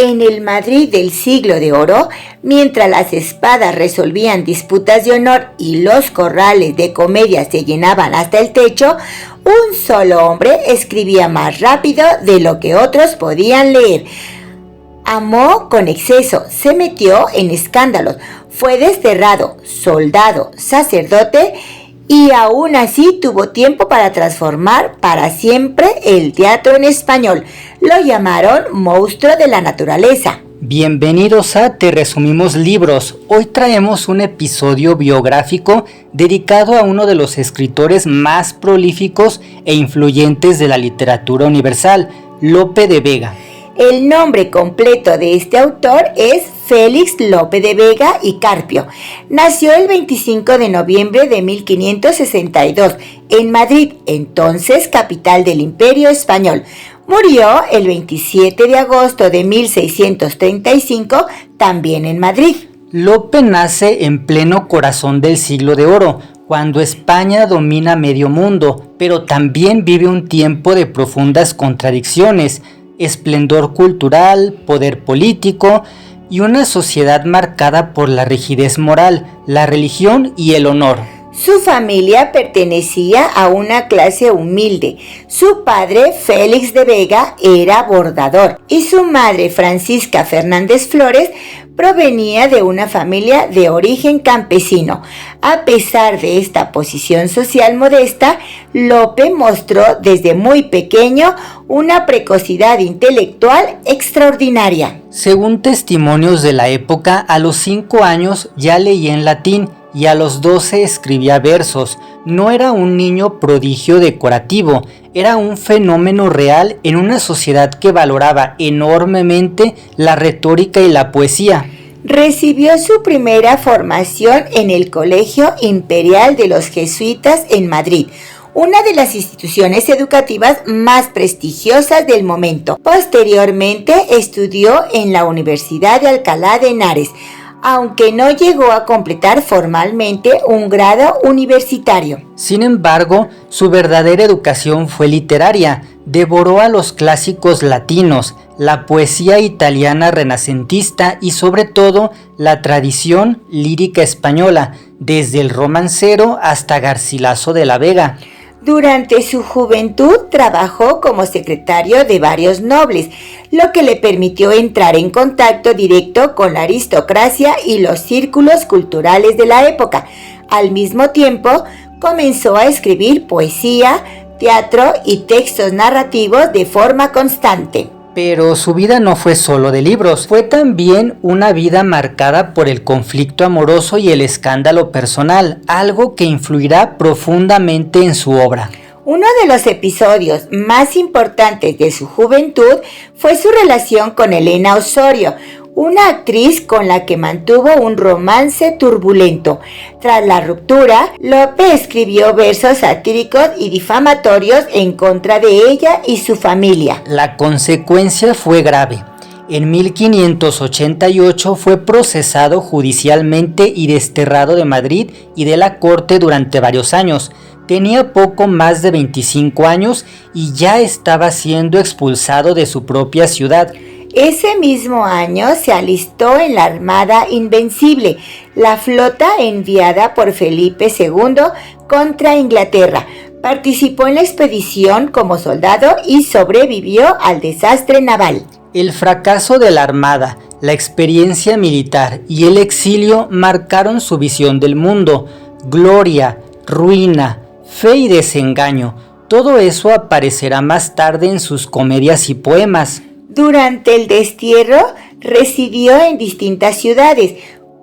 En el Madrid del siglo de oro, mientras las espadas resolvían disputas de honor y los corrales de comedia se llenaban hasta el techo, un solo hombre escribía más rápido de lo que otros podían leer. Amó con exceso, se metió en escándalos, fue desterrado, soldado, sacerdote, y aún así tuvo tiempo para transformar para siempre el teatro en español. Lo llamaron monstruo de la naturaleza. Bienvenidos a Te Resumimos Libros. Hoy traemos un episodio biográfico dedicado a uno de los escritores más prolíficos e influyentes de la literatura universal, Lope de Vega. El nombre completo de este autor es Félix Lope de Vega y Carpio. Nació el 25 de noviembre de 1562 en Madrid, entonces capital del Imperio Español. Murió el 27 de agosto de 1635, también en Madrid. Lope nace en pleno corazón del siglo de oro, cuando España domina medio mundo, pero también vive un tiempo de profundas contradicciones, esplendor cultural, poder político y una sociedad marcada por la rigidez moral, la religión y el honor. Su familia pertenecía a una clase humilde. Su padre, Félix de Vega, era bordador y su madre, Francisca Fernández Flores, provenía de una familia de origen campesino. A pesar de esta posición social modesta, Lope mostró desde muy pequeño una precocidad intelectual extraordinaria. Según testimonios de la época, a los 5 años ya leía en latín y a los 12 escribía versos. No era un niño prodigio decorativo, era un fenómeno real en una sociedad que valoraba enormemente la retórica y la poesía. Recibió su primera formación en el Colegio Imperial de los Jesuitas en Madrid, una de las instituciones educativas más prestigiosas del momento. Posteriormente estudió en la Universidad de Alcalá de Henares, aunque no llegó a completar formalmente un grado universitario. Sin embargo, su verdadera educación fue literaria. Devoró a los clásicos latinos, la poesía italiana renacentista y sobre todo la tradición lírica española, desde el romancero hasta Garcilaso de la Vega. Durante su juventud trabajó como secretario de varios nobles, lo que le permitió entrar en contacto directo con la aristocracia y los círculos culturales de la época. Al mismo tiempo, comenzó a escribir poesía, teatro y textos narrativos de forma constante. Pero su vida no fue solo de libros, fue también una vida marcada por el conflicto amoroso y el escándalo personal, algo que influirá profundamente en su obra. Uno de los episodios más importantes de su juventud fue su relación con Elena Osorio, una actriz con la que mantuvo un romance turbulento. Tras la ruptura, Lope escribió versos satíricos y difamatorios en contra de ella y su familia. La consecuencia fue grave. En 1588 fue procesado judicialmente y desterrado de Madrid y de la corte durante varios años. Tenía poco más de 25 años y ya estaba siendo expulsado de su propia ciudad. Ese mismo año se alistó en la Armada Invencible, la flota enviada por Felipe II contra Inglaterra. Participó en la expedición como soldado y sobrevivió al desastre naval. El fracaso de la Armada, la experiencia militar y el exilio marcaron su visión del mundo. Gloria, ruina, fe y desengaño, todo eso aparecerá más tarde en sus comedias y poemas. Durante el destierro residió en distintas ciudades,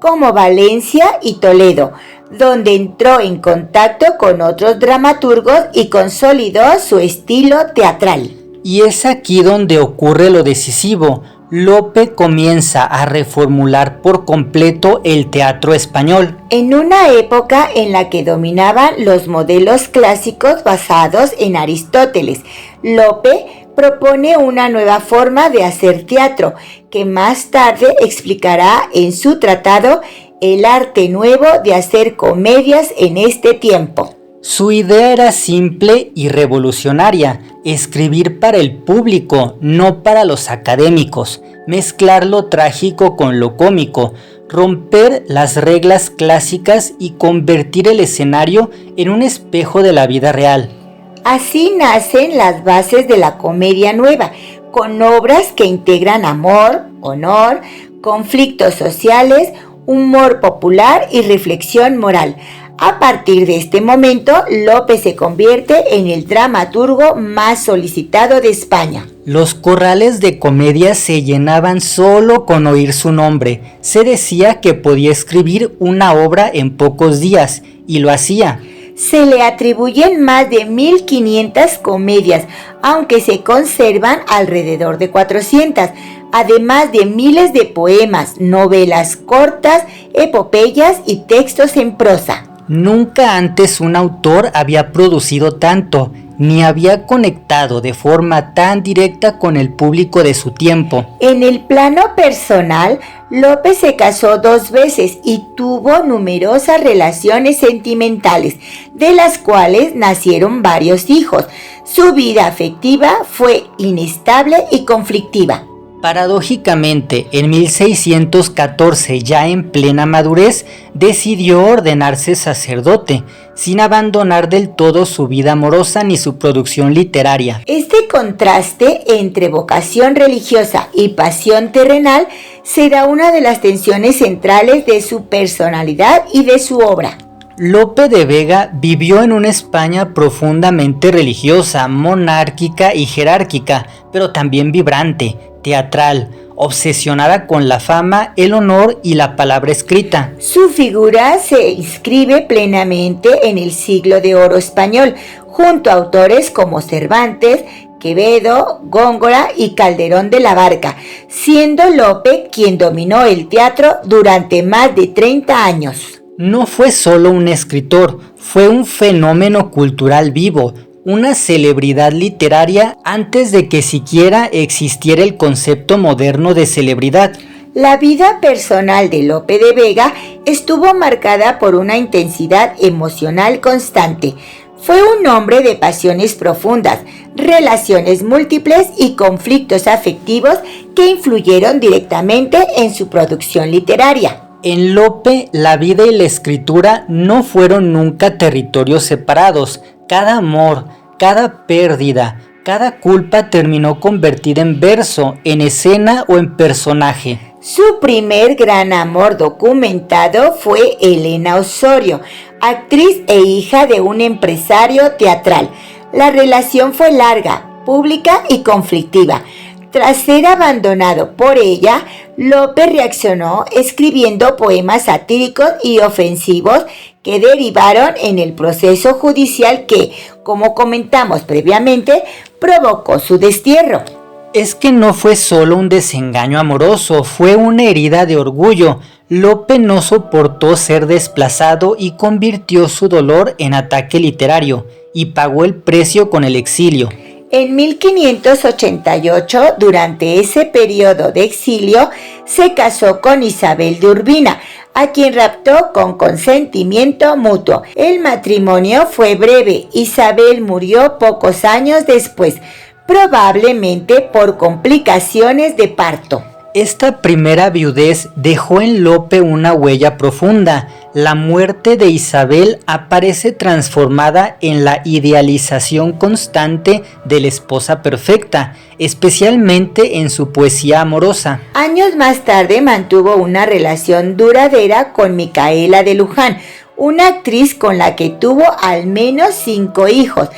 como Valencia y Toledo, donde entró en contacto con otros dramaturgos y consolidó su estilo teatral. Y es aquí donde ocurre lo decisivo. Lope comienza a reformular por completo el teatro español. En una época en la que dominaban los modelos clásicos basados en Aristóteles, Lope propone una nueva forma de hacer teatro, que más tarde explicará en su tratado El arte nuevo de hacer comedias en este tiempo. Su idea era simple y revolucionaria: escribir para el público, no para los académicos, mezclar lo trágico con lo cómico, romper las reglas clásicas y convertir el escenario en un espejo de la vida real. Así nacen las bases de la comedia nueva, con obras que integran amor, honor, conflictos sociales, humor popular y reflexión moral. A partir de este momento, Lope se convierte en el dramaturgo más solicitado de España. Los corrales de comedia se llenaban solo con oír su nombre. Se decía que podía escribir una obra en pocos días, y lo hacía. Se le atribuyen más de 1500 comedias, aunque se conservan alrededor de 400, además de miles de poemas, novelas cortas, epopeyas y textos en prosa. Nunca antes un autor había producido tanto, ni había conectado de forma tan directa con el público de su tiempo. En el plano personal, Lope se casó 2 veces y tuvo numerosas relaciones sentimentales, de las cuales nacieron varios hijos. Su vida afectiva fue inestable y conflictiva. Paradójicamente, en 1614, ya en plena madurez, decidió ordenarse sacerdote, sin abandonar del todo su vida amorosa ni su producción literaria. Este contraste entre vocación religiosa y pasión terrenal será una de las tensiones centrales de su personalidad y de su obra. Lope de Vega vivió en una España profundamente religiosa, monárquica y jerárquica, pero también vibrante, teatral, obsesionada con la fama, el honor y la palabra escrita. Su figura se inscribe plenamente en el siglo de oro español, junto a autores como Cervantes, Quevedo, Góngora y Calderón de la Barca, siendo Lope quien dominó el teatro durante más de 30 años. No fue solo un escritor, fue un fenómeno cultural vivo, una celebridad literaria antes de que siquiera existiera el concepto moderno de celebridad. La vida personal de Lope de Vega estuvo marcada por una intensidad emocional constante. Fue un hombre de pasiones profundas, relaciones múltiples y conflictos afectivos que influyeron directamente en su producción literaria. En Lope, la vida y la escritura no fueron nunca territorios separados. Cada amor, cada pérdida, cada culpa terminó convertida en verso, en escena o en personaje. Su primer gran amor documentado fue Elena Osorio, actriz e hija de un empresario teatral. La relación fue larga, pública y conflictiva. Tras ser abandonado por ella, Lope reaccionó escribiendo poemas satíricos y ofensivos que derivaron en el proceso judicial que, como comentamos previamente, provocó su destierro. Es que no fue solo un desengaño amoroso, fue una herida de orgullo. Lope no soportó ser desplazado y convirtió su dolor en ataque literario, y pagó el precio con el exilio. En 1588, durante ese periodo de exilio, se casó con Isabel de Urbina, a quien raptó con consentimiento mutuo. El matrimonio fue breve. Isabel murió pocos años después, probablemente por complicaciones de parto. Esta primera viudez dejó en Lope una huella profunda. La muerte de Isabel aparece transformada en la idealización constante de la esposa perfecta, especialmente en su poesía amorosa. Años más tarde mantuvo una relación duradera con Micaela de Luján, una actriz con la que tuvo al menos 5 hijos,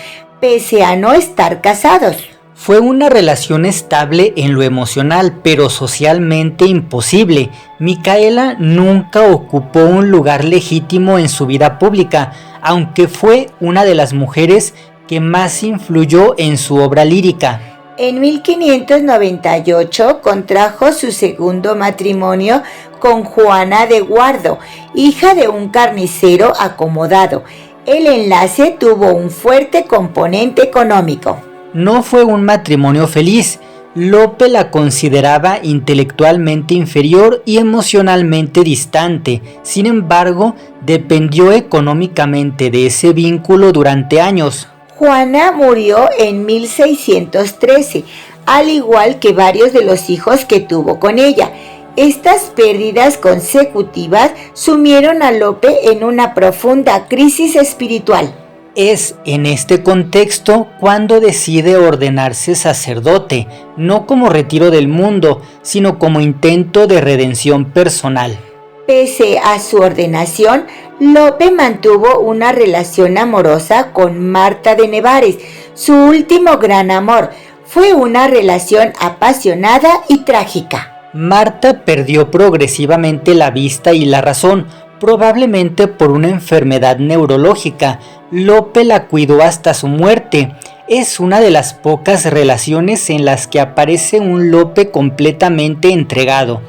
pese a no estar casados. Fue una relación estable en lo emocional, pero socialmente imposible. Micaela nunca ocupó un lugar legítimo en su vida pública, aunque fue una de las mujeres que más influyó en su obra lírica. En 1598 contrajo su segundo matrimonio con Juana de Guardo, hija de un carnicero acomodado. El enlace tuvo un fuerte componente económico. No fue un matrimonio feliz. Lope la consideraba intelectualmente inferior y emocionalmente distante. Sin embargo, dependió económicamente de ese vínculo durante años. Juana murió en 1613, al igual que varios de los hijos que tuvo con ella. Estas pérdidas consecutivas sumieron a Lope en una profunda crisis espiritual. Es en este contexto cuando decide ordenarse sacerdote, no como retiro del mundo, sino como intento de redención personal. Pese a su ordenación, Lope mantuvo una relación amorosa con Marta de Nevares, su último gran amor. Fue una relación apasionada y trágica. Marta perdió progresivamente la vista y la razón, probablemente por una enfermedad neurológica. Lope la cuidó hasta su muerte. Es una de las pocas relaciones en las que aparece un Lope completamente entregado.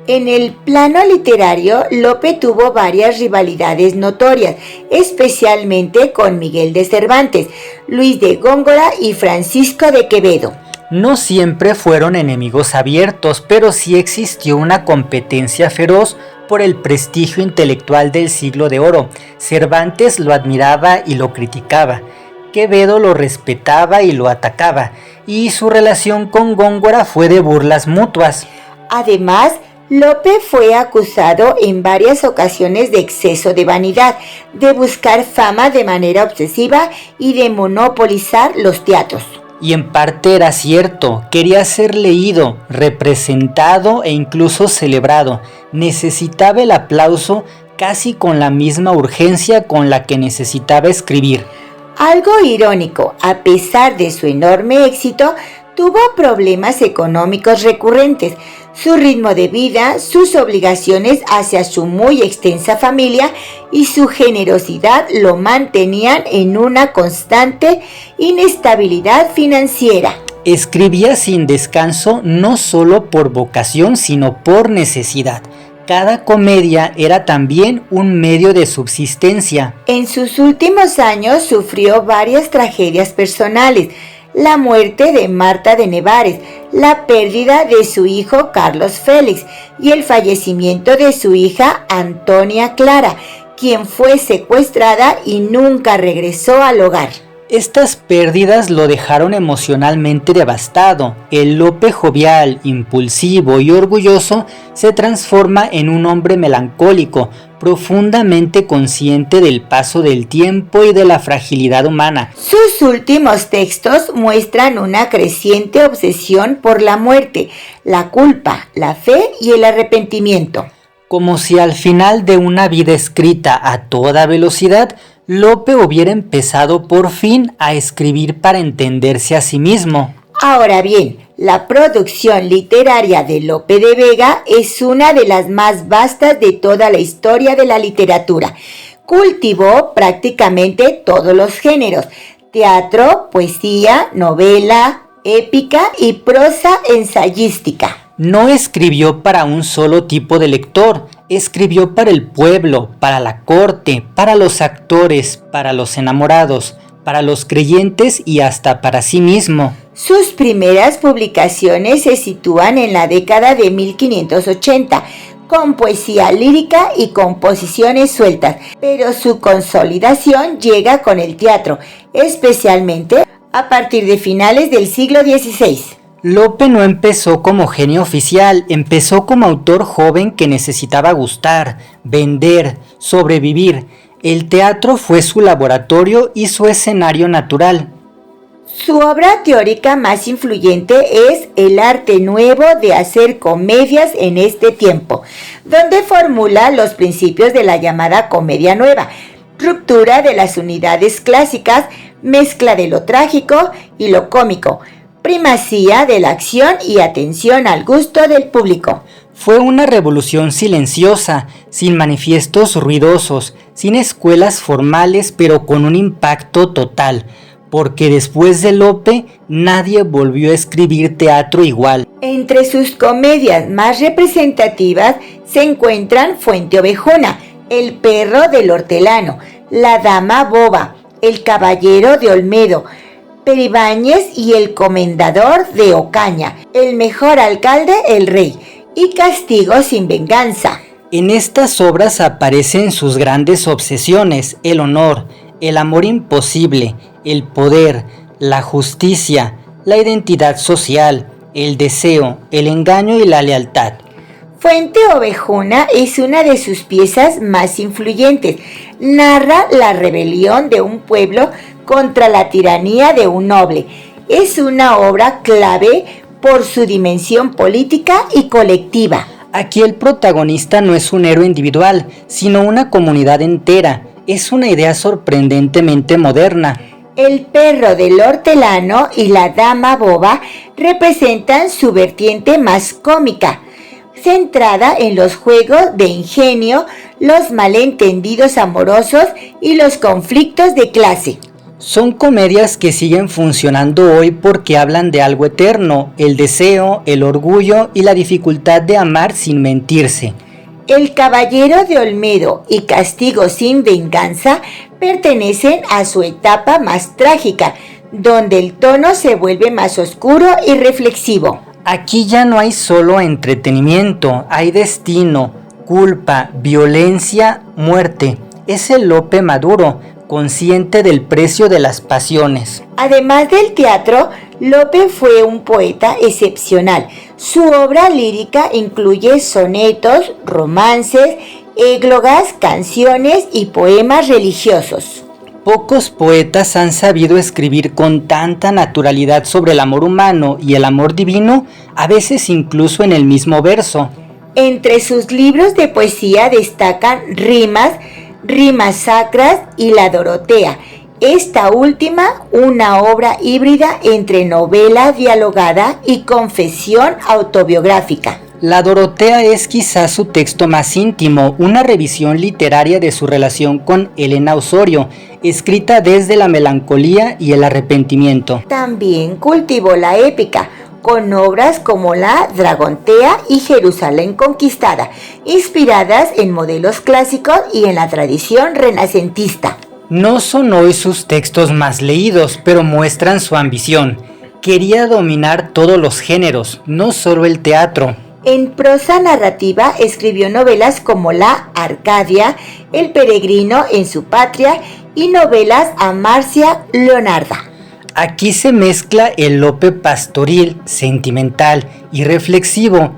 En el plano literario, Lope tuvo varias rivalidades notorias, especialmente con Miguel de Cervantes, Luis de Góngora y Francisco de Quevedo. No siempre fueron enemigos abiertos, pero sí existió una competencia feroz por el prestigio intelectual del Siglo de Oro. Cervantes lo admiraba y lo criticaba. Quevedo lo respetaba y lo atacaba, y su relación con Góngora fue de burlas mutuas. Además, Lope fue acusado en varias ocasiones de exceso de vanidad, de buscar fama de manera obsesiva y de monopolizar los teatros. Y en parte era cierto, quería ser leído, representado e incluso celebrado. Necesitaba el aplauso casi con la misma urgencia con la que necesitaba escribir. Algo irónico, a pesar de su enorme éxito, tuvo problemas económicos recurrentes. Su ritmo de vida, sus obligaciones hacia su muy extensa familia y su generosidad lo mantenían en una constante inestabilidad financiera. Escribía sin descanso no solo por vocación, sino por necesidad. Cada comedia era también un medio de subsistencia. En sus últimos años sufrió varias tragedias personales: la muerte de Marta de Nevares, la pérdida de su hijo Carlos Félix y el fallecimiento de su hija Antonia Clara, quien fue secuestrada y nunca regresó al hogar. Estas pérdidas lo dejaron emocionalmente devastado. El Lope jovial, impulsivo y orgulloso se transforma en un hombre melancólico, profundamente consciente del paso del tiempo y de la fragilidad humana. Sus últimos textos muestran una creciente obsesión por la muerte, la culpa, la fe y el arrepentimiento. Como si al final de una vida escrita a toda velocidad, Lope hubiera empezado por fin a escribir para entenderse a sí mismo. Ahora bien, la producción literaria de Lope de Vega es una de las más vastas de toda la historia de la literatura. Cultivó prácticamente todos los géneros: teatro, poesía, novela, épica y prosa ensayística. No escribió para un solo tipo de lector, escribió para el pueblo, para la corte, para los actores, para los enamorados, para los creyentes y hasta para sí mismo. Sus primeras publicaciones se sitúan en la década de 1580, con poesía lírica y composiciones sueltas, pero su consolidación llega con el teatro, especialmente a partir de finales del siglo XVI. Lope no empezó como genio oficial, empezó como autor joven que necesitaba gustar, vender, sobrevivir. El teatro fue su laboratorio y su escenario natural. Su obra teórica más influyente es El arte nuevo de hacer comedias en este tiempo, donde formula los principios de la llamada comedia nueva: ruptura de las unidades clásicas, mezcla de lo trágico y lo cómico, primacía de la acción y atención al gusto del público. Fue una revolución silenciosa, sin manifiestos ruidosos, sin escuelas formales, pero con un impacto total, porque después de Lope nadie volvió a escribir teatro igual. Entre sus comedias más representativas se encuentran Fuente Ovejuna, El perro del hortelano, La dama boba, El caballero de Olmedo, Peribáñez y el comendador de Ocaña, el mejor alcalde, el rey, y Castigo sin venganza. En estas obras aparecen sus grandes obsesiones: el honor, el amor imposible, el poder, la justicia, la identidad social, el deseo, el engaño y la lealtad. Fuente Ovejuna es una de sus piezas más influyentes. Narra la rebelión de un pueblo contra la tiranía de un noble. Es una obra clave por su dimensión política y colectiva. Aquí el protagonista no es un héroe individual, sino una comunidad entera. Es una idea sorprendentemente moderna. El perro del hortelano y la dama boba representan su vertiente más cómica, centrada en los juegos de ingenio, los malentendidos amorosos y los conflictos de clase. Son comedias que siguen funcionando hoy porque hablan de algo eterno: el deseo, el orgullo y la dificultad de amar sin mentirse. El Caballero de Olmedo y Castigo sin venganza pertenecen a su etapa más trágica, donde el tono se vuelve más oscuro y reflexivo. Aquí ya no hay solo entretenimiento, hay destino, culpa, violencia, muerte. Es el Lope maduro, consciente del precio de las pasiones. Además del teatro, Lope fue un poeta excepcional. Su obra lírica incluye sonetos, romances, églogas, canciones y poemas religiosos. Pocos poetas han sabido escribir con tanta naturalidad sobre el amor humano y el amor divino, a veces incluso en el mismo verso. Entre sus libros de poesía destacan Rimas, Rimas Sacras y La Dorotea. Esta última, una obra híbrida entre novela dialogada y confesión autobiográfica. La Dorotea es quizás su texto más íntimo, una revisión literaria de su relación con Elena Osorio, escrita desde la melancolía y el arrepentimiento. También cultivó la épica, con obras como La Dragontea y Jerusalén Conquistada, inspiradas en modelos clásicos y en la tradición renacentista. No son hoy sus textos más leídos, pero muestran su ambición. Quería dominar todos los géneros, no solo el teatro. En prosa narrativa escribió novelas como La Arcadia, El peregrino en su patria y novelas a Marcia Leonarda. Aquí se mezcla el Lope pastoril, sentimental y reflexivo,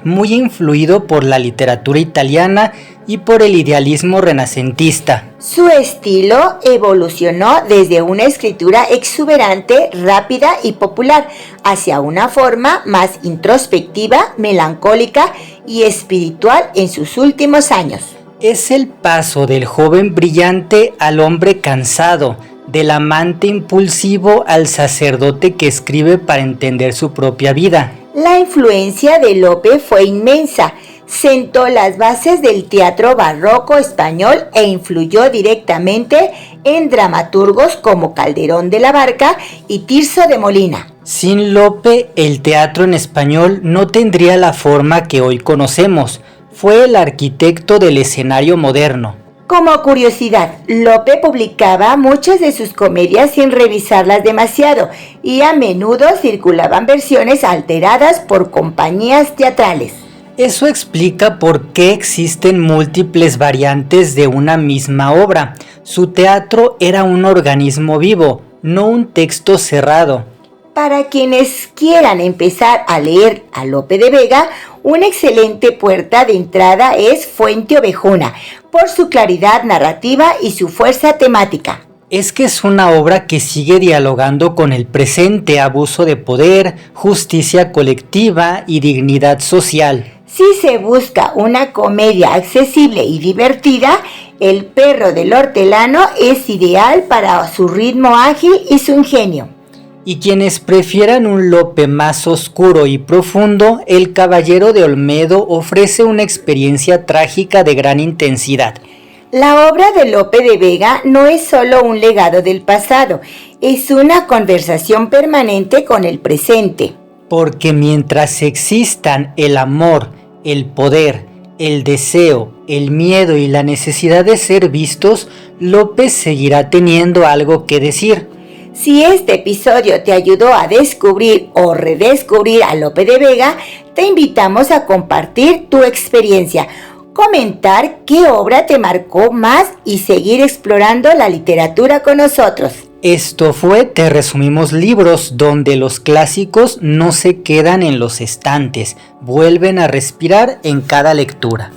muy influido por la literatura italiana y por el idealismo renacentista. Su estilo evolucionó desde una escritura exuberante, rápida y popular, hacia una forma más introspectiva, melancólica y espiritual en sus últimos años. Es el paso del joven brillante al hombre cansado, del amante impulsivo al sacerdote que escribe para entender su propia vida. La influencia de Lope fue inmensa. Sentó las bases del teatro barroco español e influyó directamente en dramaturgos como Calderón de la Barca y Tirso de Molina. Sin Lope, el teatro en español no tendría la forma que hoy conocemos. Fue el arquitecto del escenario moderno. Como curiosidad, Lope publicaba muchas de sus comedias sin revisarlas demasiado y a menudo circulaban versiones alteradas por compañías teatrales. Eso explica por qué existen múltiples variantes de una misma obra. Su teatro era un organismo vivo, no un texto cerrado. Para quienes quieran empezar a leer a Lope de Vega, una excelente puerta de entrada es Fuente Ovejuna, por su claridad narrativa y su fuerza temática. Es que es una obra que sigue dialogando con el presente: abuso de poder, justicia colectiva y dignidad social. Si se busca una comedia accesible y divertida, El perro del hortelano es ideal para su ritmo ágil y su ingenio. Y quienes prefieran un Lope más oscuro y profundo, El Caballero de Olmedo ofrece una experiencia trágica de gran intensidad. La obra de Lope de Vega no es solo un legado del pasado, es una conversación permanente con el presente. Porque mientras existan el amor, el poder, el deseo, el miedo y la necesidad de ser vistos, Lope seguirá teniendo algo que decir. Si este episodio te ayudó a descubrir o redescubrir a Lope de Vega, te invitamos a compartir tu experiencia, comentar qué obra te marcó más y seguir explorando la literatura con nosotros. Esto fue Te Resumimos Libros, donde los clásicos no se quedan en los estantes, vuelven a respirar en cada lectura.